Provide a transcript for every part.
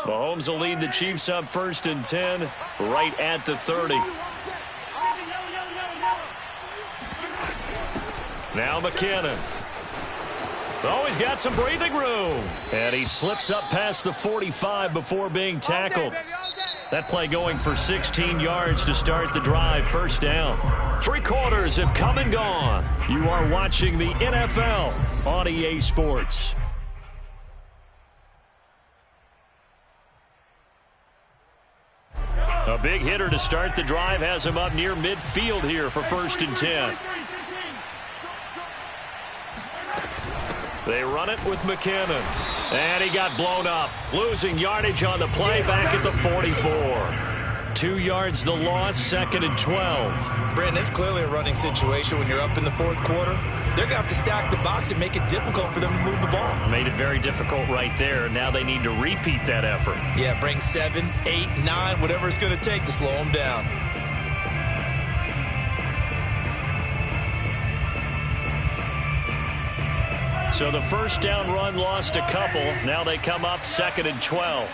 Mahomes will lead the Chiefs up 1st and 10, right at the 30. Now McKinnon. Oh, he's got some breathing room. And he slips up past the 45 before being tackled. That play going for 16 yards to start the drive. 1st down. 3 quarters have come and gone. You are watching the NFL on EA Sports. A big hitter to start the drive has him up near midfield here for 1st and 10. They run it with McKinnon. And he got blown up. Losing yardage on the play back at the 44. 2 yards the loss, 2nd and 12. Brandon, it's clearly a running situation when you're up in the 4th quarter. They're going to have to stack the box and make it difficult for them to move the ball. Made it very difficult right there. Now they need to repeat that effort. Yeah, bring 7, 8, 9, whatever it's going to take to slow them down. So the 1st down run lost a couple. Now they come up 2nd and 12.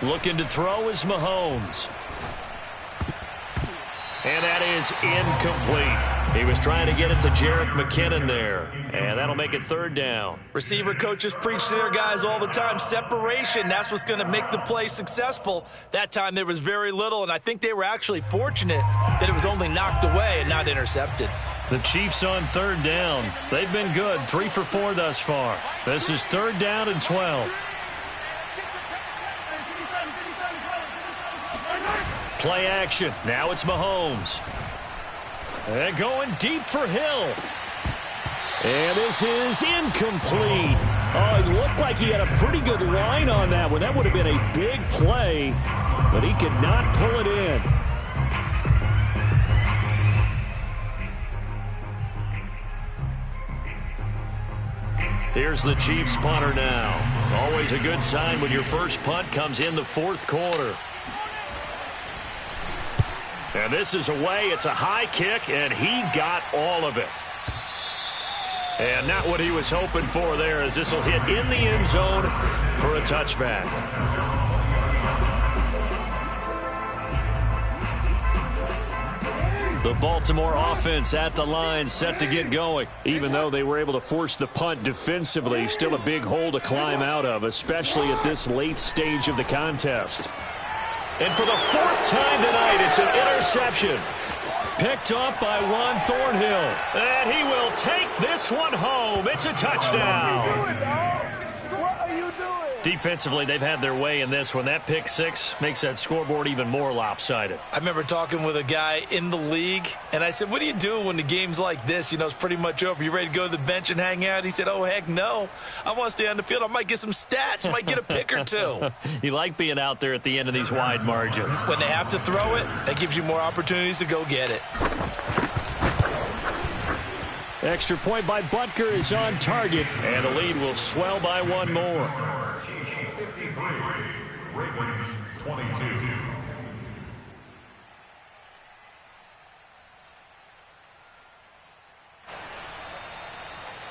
Looking to throw is Mahomes. And that is incomplete. He was trying to get it to Jerick McKinnon there. And that'll make it 3rd down. Receiver coaches preach to their guys all the time. Separation, that's what's going to make the play successful. That time there was very little, and I think they were actually fortunate that it was only knocked away and not intercepted. The Chiefs on 3rd down. They've been good, 3 for 4 thus far. This is 3rd down and 12. Play action. Now it's Mahomes. And going deep for Hill. And this is incomplete. Oh, it looked like he had a pretty good line on that one. That would have been a big play, but he could not pull it in. Here's the Chiefs punter now. Always a good sign when your first punt comes in the 4th quarter. And this is away. It's a high kick, and he got all of it. And not what he was hoping for there, as this will hit in the end zone for a touchback. The Baltimore offense at the line, set to get going. Even though they were able to force the punt defensively, still a big hole to climb out of, especially at this late stage of the contest. And for the 4th time tonight, it's an interception. Picked off by Juan Thornhill. And he will take this one home. It's a touchdown. Defensively, they've had their way in this one. That pick 6 makes that scoreboard even more lopsided. I remember talking with a guy in the league, and I said, what do you do when the game's like this? You know, it's pretty much over. You ready to go to the bench and hang out? He said, oh, heck no. I want to stay on the field. I might get some stats. I might get a pick or 2. You like being out there at the end of these wide margins. When they have to throw it, that gives you more opportunities to go get it. Extra point by Butker is on target, and the lead will swell by 1 more. Chiefs 53, Ravens 22.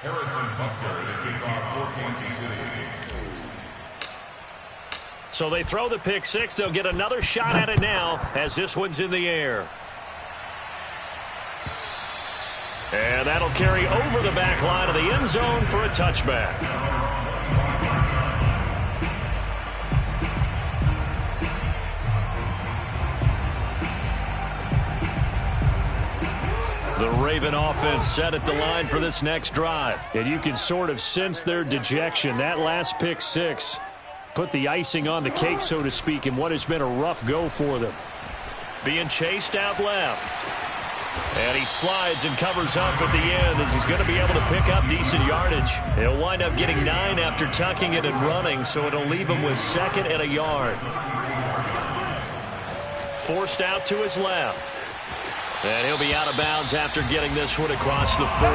Harrison Butker to kick off for Kansas City. So they throw the pick 6. They'll get another shot at it now as this one's in the air. And that'll carry over the back line of the end zone for a touchback. The Raven offense set at the line for this next drive. And you can sort of sense their dejection. That last pick 6 put the icing on the cake, so to speak, in what has been a rough go for them. Being chased out left. And he slides and covers up at the end as he's going to be able to pick up decent yardage. He'll wind up getting 9 after tucking it and running, so it'll leave him with 2nd and a yard. Forced out to his left. And he'll be out of bounds after getting this one across the 40.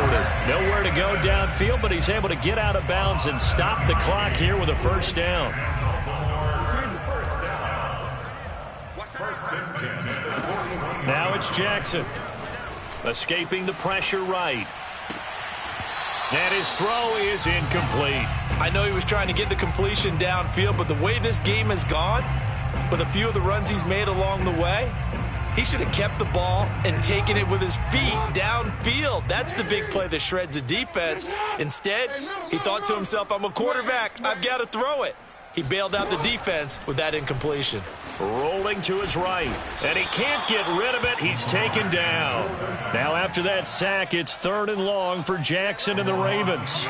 Nowhere to go downfield, but he's able to get out of bounds and stop the clock here with a 1st down. Now it's Jackson. Escaping the pressure right. And his throw is incomplete. I know he was trying to get the completion downfield, but the way this game has gone, with a few of the runs he's made along the way, he should have kept the ball and taken it with his feet downfield. That's the big play that shreds a defense. Instead, he thought to himself, I'm a quarterback, I've got to throw it. He bailed out the defense with that incompletion. Rolling to his right, and he can't get rid of it. He's taken down. Now after that sack, it's 3rd and long for Jackson and the Ravens.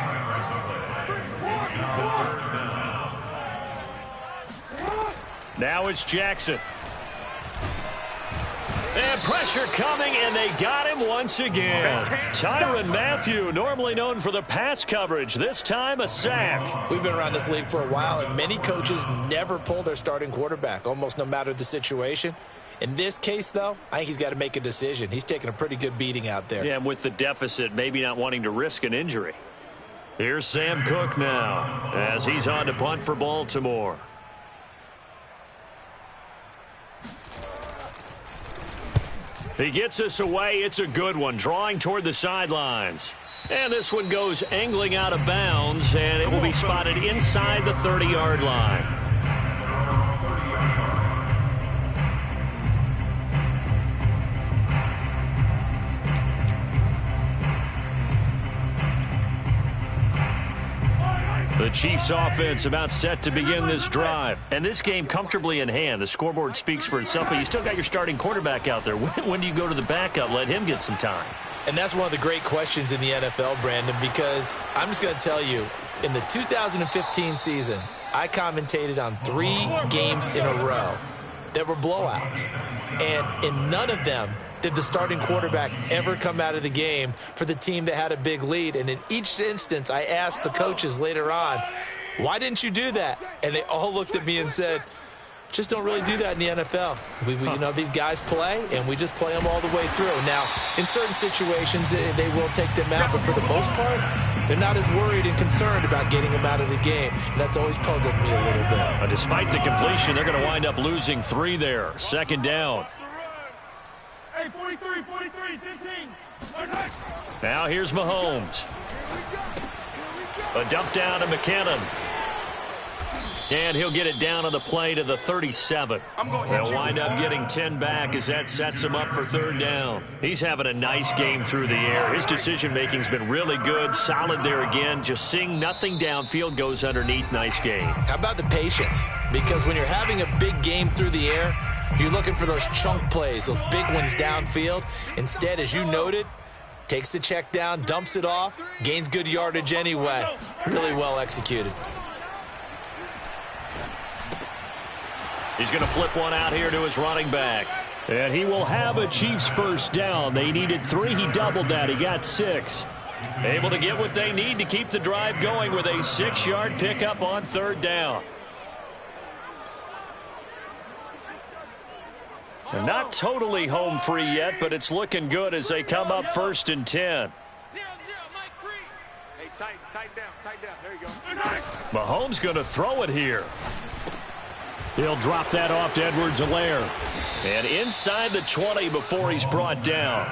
Now it's Jackson. And pressure coming, and they got him once again. Tyrann Mathieu, normally known for the pass coverage, this time a sack. We've been around this league for a while, and many coaches never pull their starting quarterback, almost no matter the situation. In this case, though, I think he's got to make a decision. He's taking a pretty good beating out there. Yeah, and with the deficit, maybe not wanting to risk an injury. Here's Sam Cook now, as he's on to punt for Baltimore. He gets us away. It's a good one, drawing toward the sidelines. And this one goes angling out of bounds, and it will be spotted inside the 30-yard line. The Chiefs offense about set to begin this drive. And this game comfortably in hand. The scoreboard speaks for itself, but you still got your starting quarterback out there. When do you go to the backup? Let him get some time. And that's one of the great questions in the NFL, Brandon, because I'm just going to tell you, in the 2015 season, I commentated on 3 games in a row that were blowouts. And in none of them did the starting quarterback ever come out of the game for the team that had a big lead. And in each instance, I asked the coaches later on, why didn't you do that? And they all looked at me and said, just don't really do that in the NFL. You know, these guys play, and we just play them all the way through. Now, in certain situations, they will take them out, but for the most part, they're not as worried and concerned about getting them out of the game. And that's always puzzled me a little bit. Despite the completion, they're going to wind up losing 3 there. 2nd down. Hey, 43, 15. Now here's Mahomes. A dump down to McKinnon. And he'll get it down on the play to the 37. They'll wind up getting 10 back as that sets him up for 3rd down. He's having a nice game through the air. His decision-making's been really good, solid there again. Just seeing nothing downfield goes underneath. Nice game. How about the patience? Because when you're having a big game through the air, you're looking for those chunk plays, those big ones downfield. Instead, as you noted, takes the check down, dumps it off, gains good yardage anyway. Really well executed. He's going to flip one out here to his running back. And he will have a Chiefs 1st down. They needed 3. He doubled that. He got 6. Able to get what they need to keep the drive going with a 6-yard pickup on 3rd down. They're not totally home free yet, but it's looking good as they come up 1st and 10. Hey, tight down. There you go. Mahomes going to throw it here. He'll drop that off to Edwards-Helaire. And inside the 20 before he's brought down.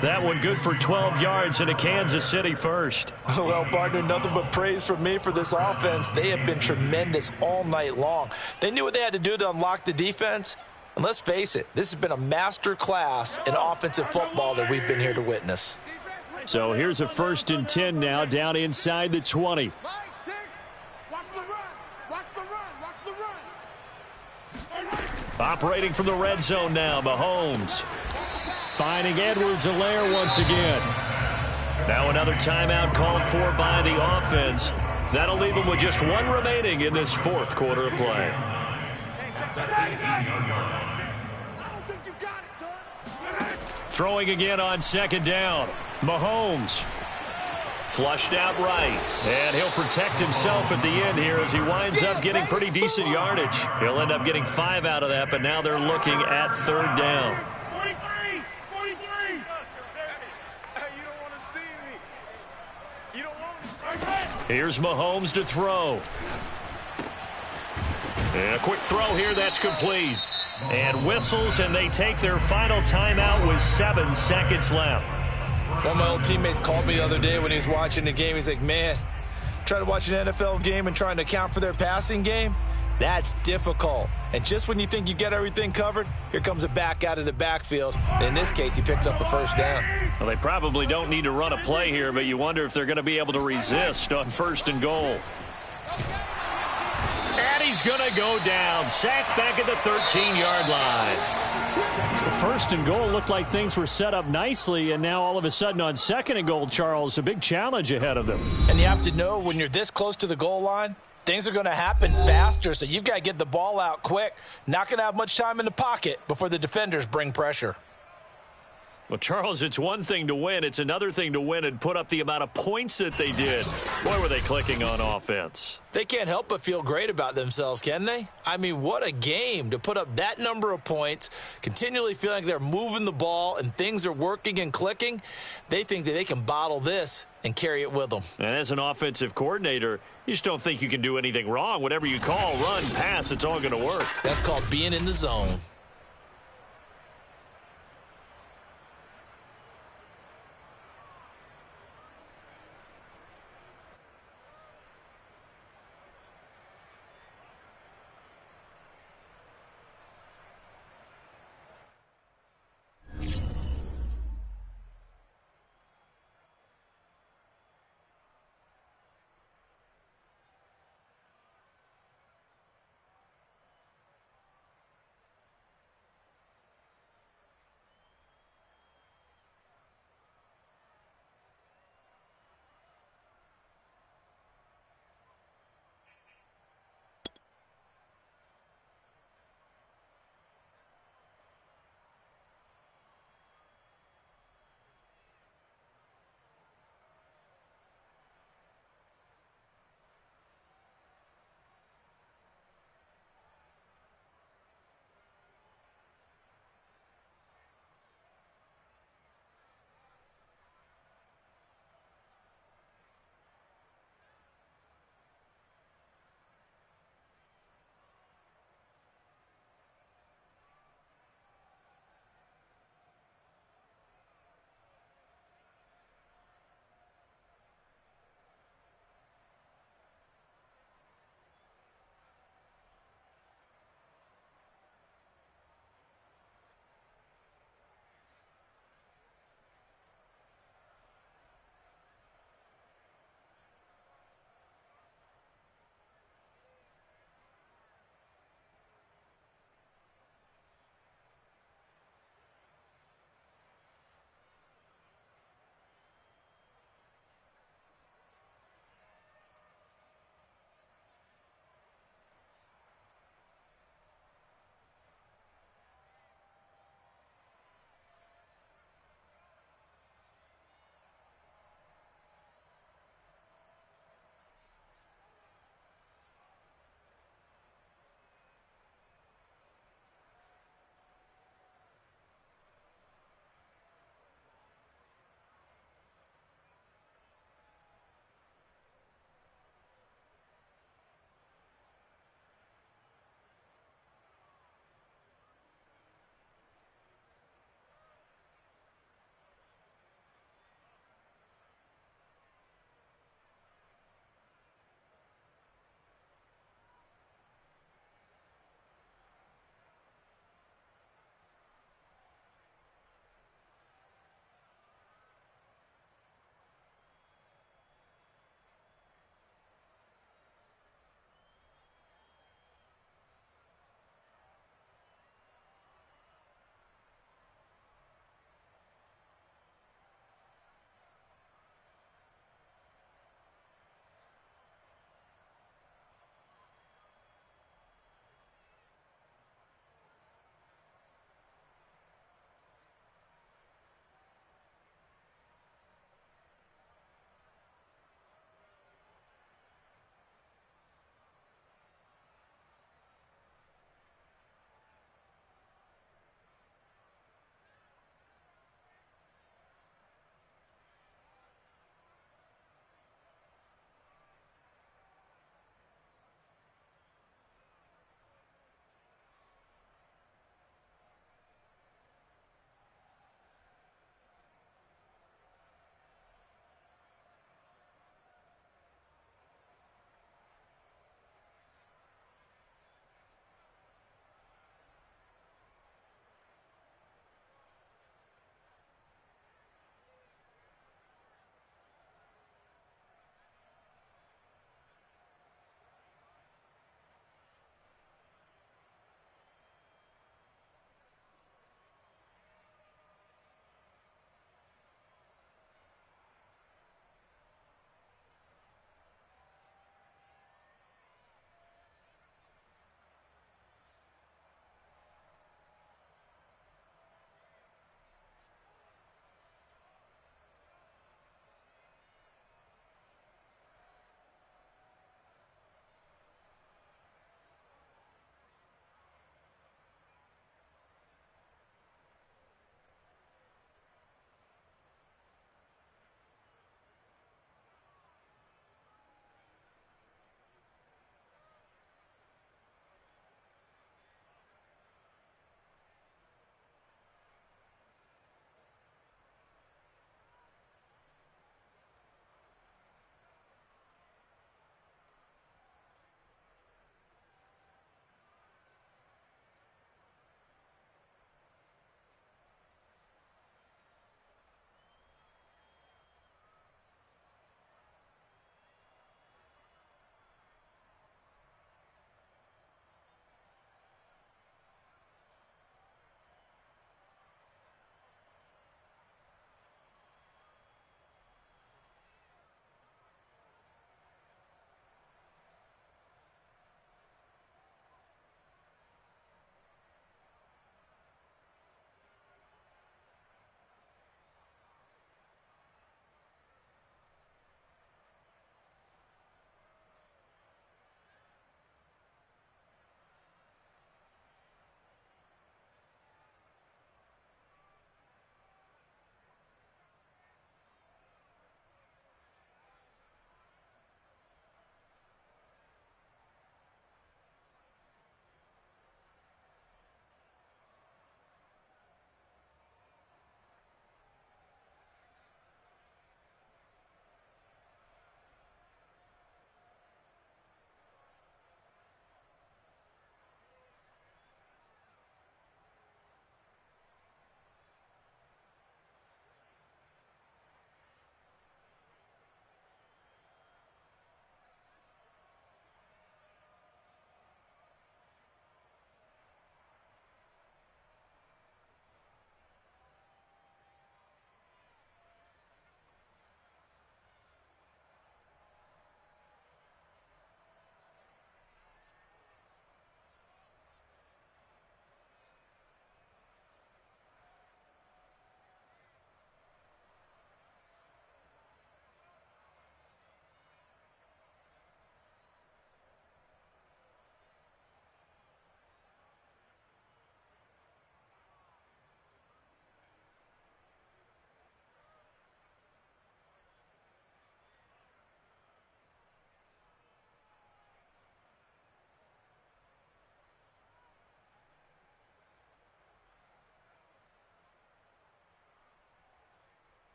That one good for 12 yards into Kansas City 1st. Well, partner, nothing but praise from me for this offense. They have been tremendous all night long. They knew what they had to do to unlock the defense. And let's face it, this has been a master class in offensive football that we've been here to witness. So here's a 1st and 10 now down inside the 20. Operating from the red zone now, Mahomes. Finding Edwards-Helaire once again. Now another timeout called for by the offense. That'll leave him with just 1 remaining in this 4th quarter of play. Throwing again on 2nd down. Mahomes. Flushed out right. And he'll protect himself at the end here as he winds up getting pretty decent yardage. He'll end up getting 5 out of that, but now they're looking at 3rd down. 43. Hey, you don't want to see me. You don't want me. Here's Mahomes to throw. And a quick throw here, that's complete. And whistles, and they take their final timeout with 7 seconds left. One of my old teammates called me the other day when he was watching the game. He's like, man, trying to watch an NFL game and trying to account for their passing game, that's difficult. And just when you think you get everything covered, here comes a back out of the backfield. And in this case, he picks up a first down. Well, they probably don't need to run a play here, but you wonder if they're going to be able to resist on 1st and goal. And he's going to go down. Sacked back at the 13-yard line. The 1st and goal looked like things were set up nicely, and now all of a sudden on 2nd and goal, Charles, a big challenge ahead of them. And you have to know when you're this close to the goal line, things are going to happen faster, so you've got to get the ball out quick. Not going to have much time in the pocket before the defenders bring pressure. Well, Charles, it's one thing to win. It's another thing to win and put up the amount of points that they did. Boy, were they clicking on offense. They can't help but feel great about themselves, can they? I mean, what a game to put up that number of points, continually feeling like they're moving the ball and things are working and clicking. They think that they can bottle this and carry it with them. And as an offensive coordinator, you just don't think you can do anything wrong. Whatever you call, run, pass, it's all going to work. That's called being in the zone.